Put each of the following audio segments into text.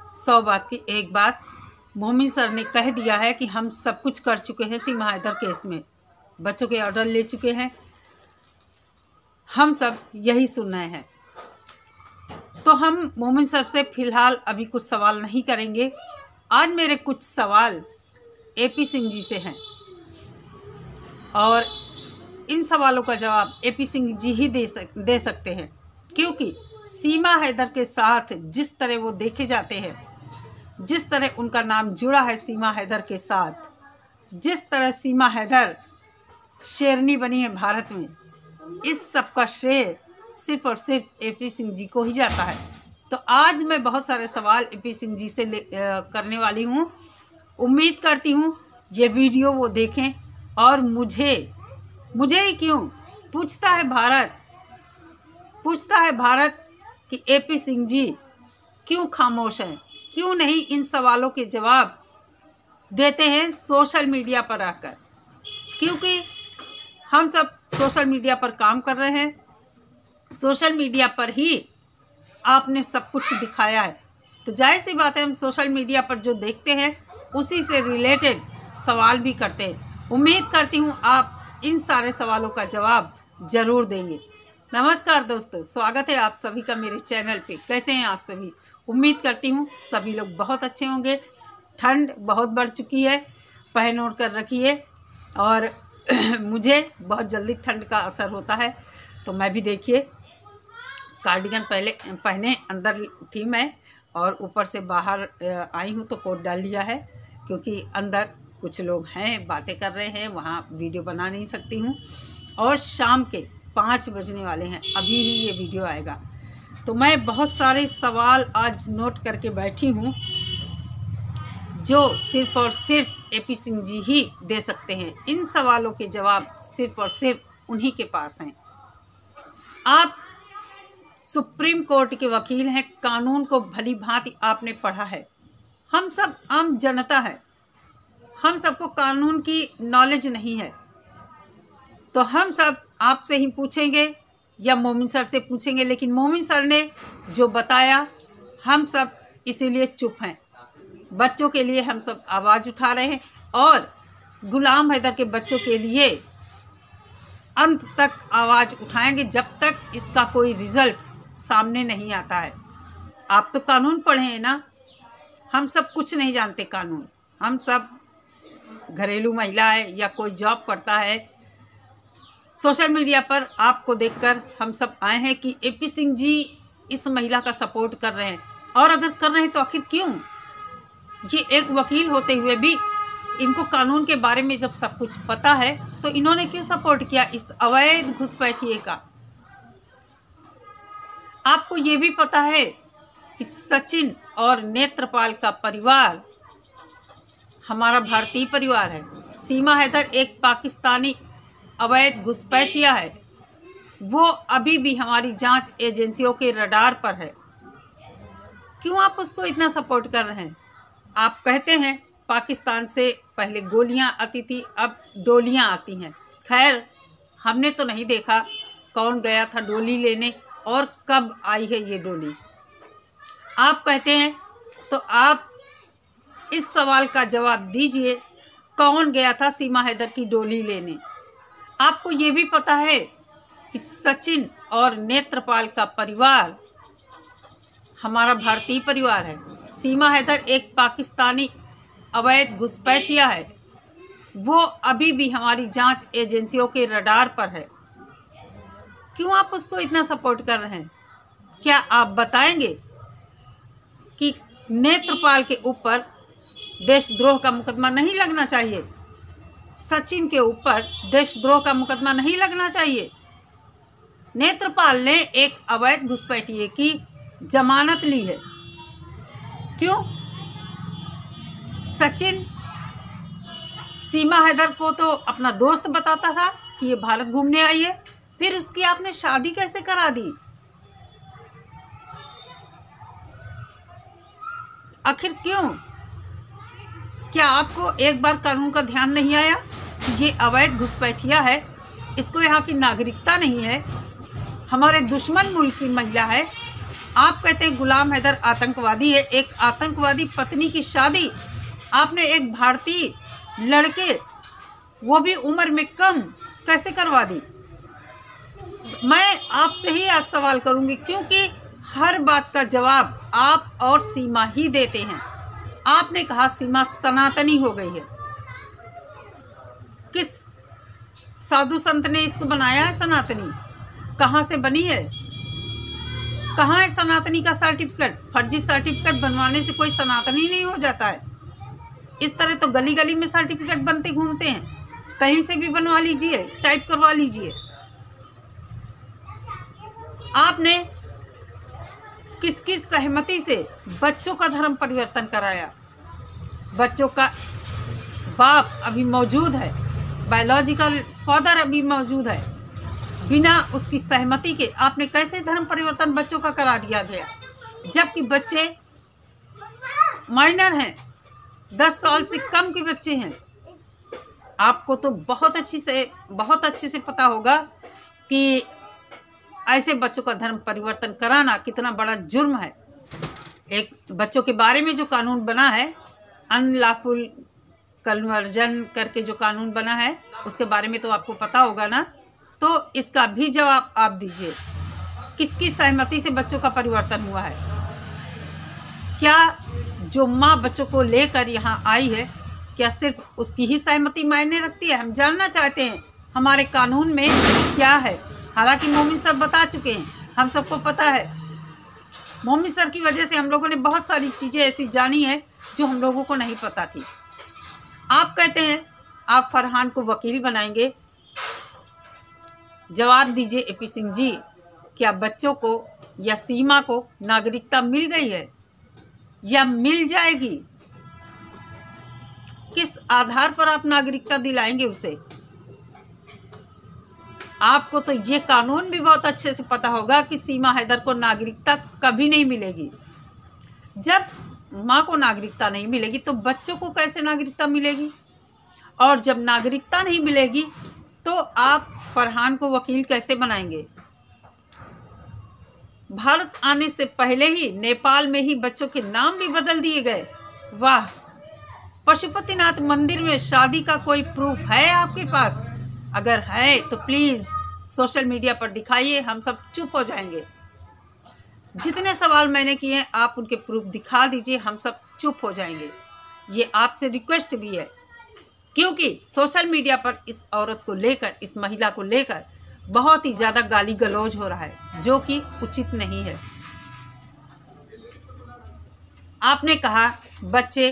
100 बात की एक बात, मोमिन सर ने कह दिया है कि हम सब कुछ कर चुके हैं सीमा हैदर केस में, बच्चों के ऑर्डर ले चुके हैं, हम सब यही सुन रहे हैं। तो हम मोमिन सर से फ़िलहाल अभी कुछ सवाल नहीं करेंगे। आज मेरे कुछ सवाल एपी सिंह जी से हैं और इन सवालों का जवाब एपी सिंह जी ही दे सकते हैं, क्योंकि सीमा हैदर के साथ जिस तरह वो देखे जाते हैं, जिस तरह उनका नाम जुड़ा है सीमा हैदर के साथ, जिस तरह सीमा हैदर शेरनी बनी है भारत में, इस सब का श्रेय सिर्फ और सिर्फ एपी सिंह जी को ही जाता है। तो आज मैं बहुत सारे सवाल एपी सिंह जी से करने वाली हूँ। उम्मीद करती हूँ ये वीडियो वो देखें और मुझे ही क्यों पूछता है भारत कि एपी सिंह जी क्यों खामोश हैं, क्यों नहीं इन सवालों के जवाब देते हैं सोशल मीडिया पर आकर। क्योंकि हम सब सोशल मीडिया पर काम कर रहे हैं, सोशल मीडिया पर ही आपने सब कुछ दिखाया है, तो जाहिर सी बात है हम सोशल मीडिया पर जो देखते हैं उसी से रिलेटेड सवाल भी करते हैं। उम्मीद करती हूँ आप इन सारे सवालों का जवाब ज़रूर देंगे। नमस्कार दोस्तों, स्वागत है आप सभी का मेरे चैनल पे। कैसे हैं आप सभी? उम्मीद करती हूँ सभी लोग बहुत अच्छे होंगे। ठंड बहुत बढ़ चुकी है, पहन ओढ़ कर रखिए। और मुझे बहुत जल्दी ठंड का असर होता है, तो मैं भी देखिए कार्डिगन पहने अंदर थी मैं, और ऊपर से बाहर आई हूँ तो कोट डाल लिया है, क्योंकि अंदर कुछ लोग हैं, बातें कर रहे हैं, वहाँ वीडियो बना नहीं सकती हूँ। और शाम के 5 बजने वाले हैं, अभी ही ये वीडियो आएगा। तो मैं बहुत सारे सवाल आज नोट करके बैठी हूँ जो सिर्फ़ और सिर्फ एपी सिंह जी ही दे सकते हैं। इन सवालों के जवाब सिर्फ़ और सिर्फ उन्हीं के पास हैं। आप सुप्रीम कोर्ट के वकील हैं, कानून को भली भांति आपने पढ़ा है। हम सब आम जनता है, हम सबको कानून की नॉलेज नहीं है, तो हम सब आपसे ही पूछेंगे या मोमिन सर से पूछेंगे। लेकिन मोमिन सर ने जो बताया, हम सब इसीलिए चुप हैं। बच्चों के लिए हम सब आवाज़ उठा रहे हैं और गुलाम हैदर के बच्चों के लिए अंत तक आवाज़ उठाएंगे, जब तक इसका कोई रिज़ल्ट सामने नहीं आता है। आप तो कानून पढ़े हैं ना, हम सब कुछ नहीं जानते कानून। हम सब घरेलू महिला है या कोई जॉब करता है। सोशल मीडिया पर आपको देखकर हम सब आए हैं कि एपी सिंह जी इस महिला का सपोर्ट कर रहे हैं, और अगर कर रहे हैं तो आखिर क्यों? ये एक वकील होते हुए भी इनको कानून के बारे में जब सब कुछ पता है, तो इन्होंने क्यों सपोर्ट किया इस अवैध घुसपैठिए का? आपको ये भी पता है कि सचिन और नेत्रपाल का परिवार हमारा भारतीय परिवार है। सीमा हैदर एक पाकिस्तानी अवैध घुसपैठिया है, वो अभी भी हमारी जांच एजेंसियों के रडार पर है। क्यों आप उसको इतना सपोर्ट कर रहे हैं? आप कहते हैं पाकिस्तान से पहले गोलियां आती थी, अब डोलियां आती हैं। खैर, हमने तो नहीं देखा कौन गया था डोली लेने और कब आई है ये डोली। आप कहते हैं तो आप इस सवाल का जवाब दीजिए, कौन गया था सीमा हैदर की डोली लेने? आपको ये भी पता है कि सचिन और नेत्रपाल का परिवार हमारा भारतीय परिवार है। सीमा हैदर एक पाकिस्तानी अवैध घुसपैठिया है, वो अभी भी हमारी जांच एजेंसियों के रडार पर है। क्यों आप उसको इतना सपोर्ट कर रहे हैं? क्या आप बताएंगे कि नेत्रपाल के ऊपर देशद्रोह का मुकदमा नहीं लगना चाहिए? सचिन के ऊपर देशद्रोह का मुकदमा नहीं लगना चाहिए? नेत्रपाल ने एक अवैध घुसपैठिए की जमानत ली है, क्यों? सचिन सीमा हैदर को तो अपना दोस्त बताता था कि ये भारत घूमने आई है, फिर उसकी आपने शादी कैसे करा दी? आखिर क्यों? क्या आपको एक बार कानून का ध्यान नहीं आया? ये अवैध घुसपैठिया है, इसको यहाँ की नागरिकता नहीं है, हमारे दुश्मन मुल्क की महिला है, आप कहते हैं गुलाम हैदर आतंकवादी है। एक आतंकवादी पत्नी की शादी आपने एक भारतीय लड़के, वो भी उम्र में कम, कैसे करवा दी? मैं आपसे ही आज सवाल करूंगी, क्योंकि हर बात का जवाब आप और सीमा ही देते हैं। आपने कहा सीमा सनातनी हो गई है। किस साधु संत ने इसको बनाया है सनातनी? कहाँ से बनी है? कहाँ है सनातनी का सर्टिफिकेट? फर्जी सर्टिफिकेट बनवाने से कोई सनातनी नहीं हो जाता है। इस तरह तो गली गली में सर्टिफिकेट बनते घूमते हैं, कहीं से भी बनवा लीजिए, टाइप करवा लीजिए। आपने किसकी सहमति से बच्चों का धर्म परिवर्तन कराया? बच्चों का बाप अभी मौजूद है, बायोलॉजिकल फादर अभी मौजूद है, बिना उसकी सहमति के आपने कैसे धर्म परिवर्तन बच्चों का करा दिया गया? जबकि बच्चे माइनर हैं, 10 साल से कम के बच्चे हैं। आपको तो बहुत अच्छे से पता होगा कि ऐसे बच्चों का धर्म परिवर्तन कराना कितना बड़ा जुर्म है। एक बच्चों के बारे में जो कानून बना है, अनलॉफुल कन्वर्जन करके जो कानून बना है, उसके बारे में तो आपको पता होगा ना। तो इसका भी जवाब आप दीजिए, किसकी सहमति से बच्चों का परिवर्तन हुआ है? क्या जो माँ बच्चों को लेकर यहाँ आई है, क्या सिर्फ उसकी ही सहमति मायने रखती है? हम जानना चाहते हैं हमारे कानून में क्या है। हालांकि मोमिन सर बता चुके हैं, हम सबको पता है। मोमिन सर की वजह से हम लोगों ने बहुत सारी चीज़ें ऐसी जानी है जो हम लोगों को नहीं पता थी। आप कहते हैं आप फरहान को वकील बनाएंगे। जवाब दीजिए एपी सिंह जी, क्या बच्चों को या सीमा को नागरिकता मिल गई है या मिल जाएगी? किस आधार पर आप नागरिकता दिलाएंगे उसे? आपको तो ये कानून भी बहुत अच्छे से पता होगा कि सीमा हैदर को नागरिकता कभी नहीं मिलेगी। जब माँ को नागरिकता नहीं मिलेगी तो बच्चों को कैसे नागरिकता मिलेगी? और जब नागरिकता नहीं मिलेगी तो आप फरहान को वकील कैसे बनाएंगे? भारत आने से पहले ही नेपाल में ही बच्चों के नाम भी बदल दिए गए। वाह! पशुपतिनाथ मंदिर में शादी का कोई प्रूफ है आपके पास? अगर है तो प्लीज़ सोशल मीडिया पर दिखाइए, हम सब चुप हो जाएंगे। जितने सवाल मैंने किए हैं आप उनके प्रूफ दिखा दीजिए, हम सब चुप हो जाएंगे। ये आपसे रिक्वेस्ट भी है, क्योंकि सोशल मीडिया पर इस औरत को लेकर, इस महिला को लेकर बहुत ही ज़्यादा गाली गलौज हो रहा है, जो कि उचित नहीं है। आपने कहा बच्चे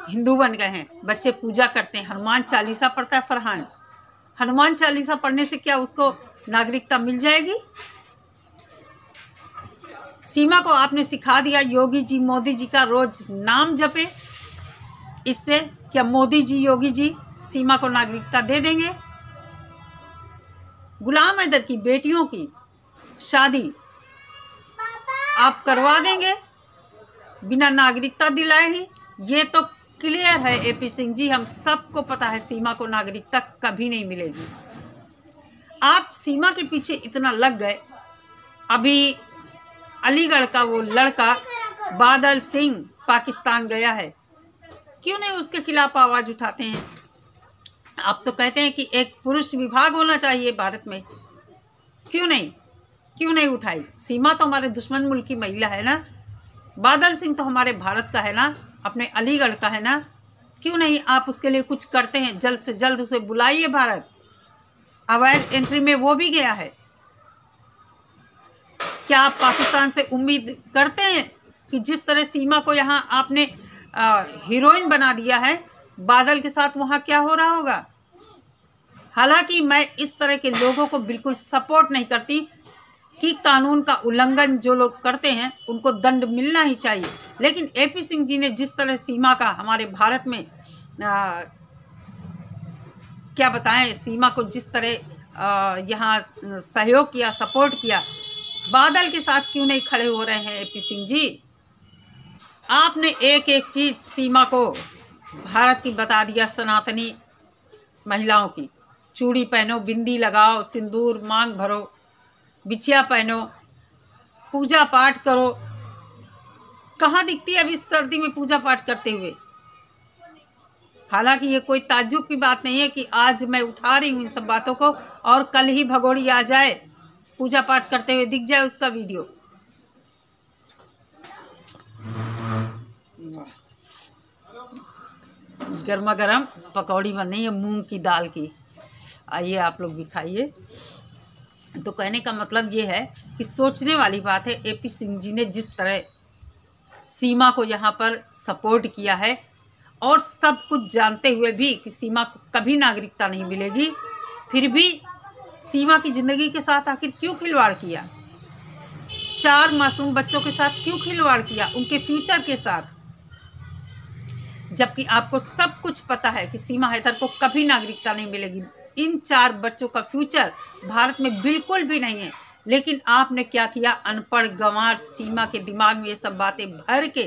हिंदू बन गए हैं, बच्चे पूजा करते हैं, हनुमान चालीसा पढ़ता है फरहान। हनुमान चालीसा पढ़ने से क्या उसको नागरिकता मिल जाएगी? सीमा को आपने सिखा दिया योगी जी मोदी जी का रोज नाम जपे, इससे क्या मोदी जी योगी जी सीमा को नागरिकता दे देंगे? गुलाम हैदर की बेटियों की शादी आप करवा देंगे बिना नागरिकता दिलाए ही? ये तो क्लियर है एपी सिंह जी, हम सबको पता है सीमा को नागरिकता कभी नहीं मिलेगी। आप सीमा के पीछे इतना लग गए। अभी अलीगढ़ का वो लड़का बादल सिंह पाकिस्तान गया है, क्यों नहीं उसके खिलाफ आवाज़ उठाते हैं? आप तो कहते हैं कि एक पुरुष विभाग होना चाहिए भारत में, क्यों नहीं उठाई? सीमा तो हमारे दुश्मन मुल्क की महिला है ना, बादल सिंह तो हमारे भारत का है ना, अपने अलीगढ़ का है ना, क्यों नहीं आप उसके लिए कुछ करते हैं? जल्द से जल्द उसे बुलाइए भारत। अवैध एंट्री में वो भी गया है। क्या आप पाकिस्तान से उम्मीद करते हैं कि जिस तरह सीमा को यहाँ आपने हीरोइन बना दिया है, बादल के साथ वहाँ क्या हो रहा होगा? हालांकि मैं इस तरह के लोगों को बिल्कुल सपोर्ट नहीं करती कि कानून का उल्लंघन जो लोग करते हैं उनको दंड मिलना ही चाहिए, लेकिन एपी सिंह जी ने जिस तरह सीमा का हमारे भारत में क्या बताएं, सीमा को जिस तरह यहाँ सहयोग किया, सपोर्ट किया, बादल के साथ क्यों नहीं खड़े हो रहे हैं एपी सिंह जी? आपने एक एक चीज़ सीमा को भारत की बता दिया। सनातनी महिलाओं की चूड़ी पहनो, बिंदी लगाओ, सिंदूर मांग भरो, बिछिया पहनो, पूजा पाठ करो। कहाँ दिखती है अभी सर्दी में पूजा पाठ करते हुए? हालांकि ये कोई ताज्जुब की बात नहीं है कि आज मैं उठा रही हूँ इन सब बातों को और कल ही भगोड़ी आ जाए, पूजा पाठ करते हुए दिख जाए उसका वीडियो। गर्मा गर्म पकौड़ी बन रही है मूंग की दाल की, आइए आप लोग भी खाइए। तो कहने का मतलब ये है कि सोचने वाली बात है, एपी सिंह जी ने जिस तरह सीमा को यहाँ पर सपोर्ट किया है और सब कुछ जानते हुए भी कि सीमा को कभी नागरिकता नहीं मिलेगी, फिर भी सीमा की ज़िंदगी के साथ आखिर क्यों खिलवाड़ किया? 4 मासूम बच्चों के साथ क्यों खिलवाड़ किया, उनके फ्यूचर के साथ? जबकि आपको सब कुछ पता है कि सीमा हैदर को कभी नागरिकता नहीं मिलेगी। इन 4 बच्चों का फ्यूचर भारत में बिल्कुल भी नहीं है, लेकिन आपने क्या किया? अनपढ़ गंवार सीमा के दिमाग में ये सब बातें भर के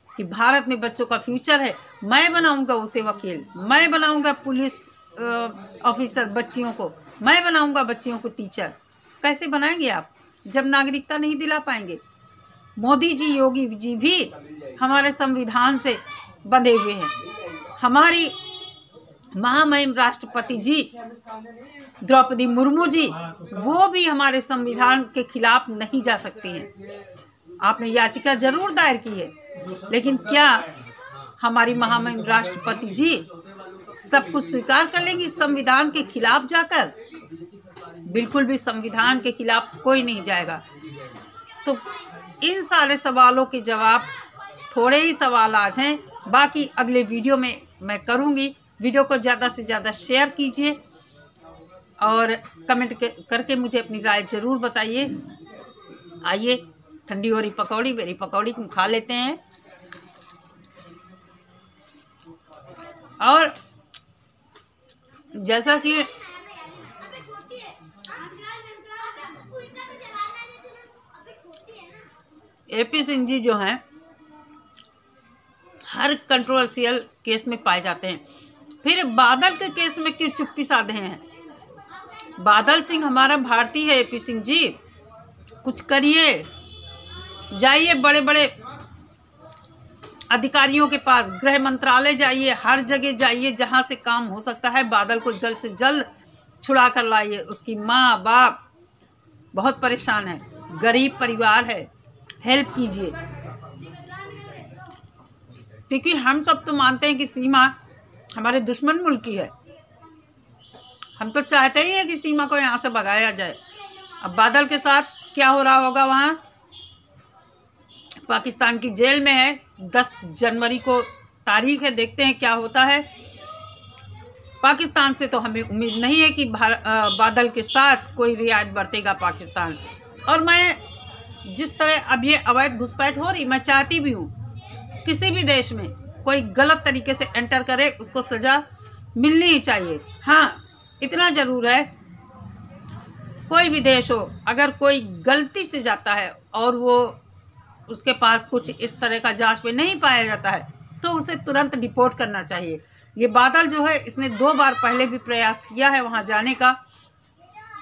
कि भारत में बच्चों का फ्यूचर है, मैं बनाऊंगा उसे वकील, मैं बनाऊंगा पुलिस ऑफिसर बच्चियों को, मैं बनाऊंगा बच्चियों को टीचर। कैसे बनाएंगे आप जब नागरिकता नहीं दिला पाएंगे? मोदी जी, योगी जी भी हमारे संविधान से बंधे हुए हैं। हमारी महामहिम राष्ट्रपति जी द्रौपदी मुर्मू जी, वो भी हमारे संविधान के खिलाफ नहीं जा सकती हैं। आपने याचिका जरूर दायर की है, लेकिन क्या हमारी महामहिम राष्ट्रपति जी सब कुछ स्वीकार कर लेंगी संविधान के खिलाफ जाकर? बिल्कुल भी संविधान के खिलाफ कोई नहीं जाएगा। तो इन सारे सवालों के जवाब, थोड़े ही सवाल आज हैं, बाकी अगले वीडियो में मैं करूँगी। वीडियो को ज़्यादा से ज़्यादा शेयर कीजिए और कमेंट करके मुझे अपनी राय ज़रूर बताइए। आइए, ठंडी हो रही पकौड़ी, मेरी पकौड़ी खा लेते हैं। और जैसा कि एपी सिंह जी जो हैं हर कंट्रोवर्शियल केस में पाए जाते हैं, फिर बादल के केस में क्यों चुप्पी साधे हैं? बादल सिंह हमारा भारतीय है। एपी सिंह जी कुछ करिए, जाइए बड़े बड़े अधिकारियों के पास, गृह मंत्रालय जाइए, हर जगह जाइए जहां से काम हो सकता है। बादल को जल्द से जल्द छुड़ा कर लाइए। उसकी माँ बाप बहुत परेशान है, गरीब परिवार है, हेल्प कीजिए। क्योंकि हम सब तो मानते हैं कि सीमा हमारे दुश्मन मुल्क की है। हम तो चाहते ही है कि सीमा को यहाँ से भगाया जाए। अब बादल के साथ क्या हो रहा होगा? वहाँ पाकिस्तान की जेल में है, 10 जनवरी को तारीख है, देखते हैं क्या होता है। पाकिस्तान से तो हमें उम्मीद नहीं है कि बादल के साथ कोई रियायत बरतेगा पाकिस्तान। और मैं जिस तरह अब ये अवैध घुसपैठ हो रही, मैं चाहती भी हूँ किसी भी देश में कोई गलत तरीके से एंटर करे उसको सज़ा मिलनी ही चाहिए। हाँ, इतना ज़रूर है, कोई भी देश हो, अगर कोई गलती से जाता है और वो उसके पास कुछ इस तरह का जांच में नहीं पाया जाता है तो उसे तुरंत रिपोर्ट करना चाहिए। ये बादल जो है, इसने 2 बार पहले भी प्रयास किया है वहाँ जाने का,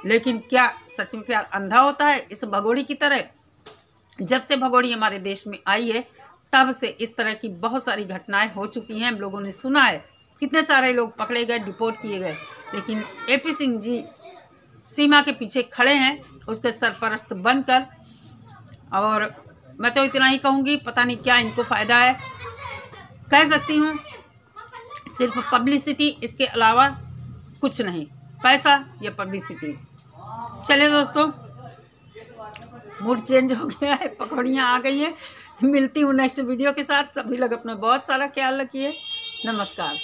लेकिन क्या सच में प्यार अंधा होता है? इस भगोड़ी की तरह जब से भगोड़ी हमारे देश में आई है तब से इस तरह की बहुत सारी घटनाएं हो चुकी हैं। हम लोगों ने सुना है, कितने सारे लोग पकड़े गए, डिपोर्ट किए गए, लेकिन एपी सिंह जी सीमा के पीछे खड़े हैं उसके सरपरस्त बनकर। और मैं तो इतना ही कहूँगी, पता नहीं क्या इनको फ़ायदा है। कह सकती हूँ सिर्फ पब्लिसिटी, इसके अलावा कुछ नहीं, पैसा या पब्लिसिटी। चले दोस्तों, मूड चेंज हो गया है, पकौड़ियाँ आ गई हैं। मिलती हूँ नेक्स्ट वीडियो के साथ। सभी लोग अपना बहुत सारा ख्याल रखिए। नमस्कार।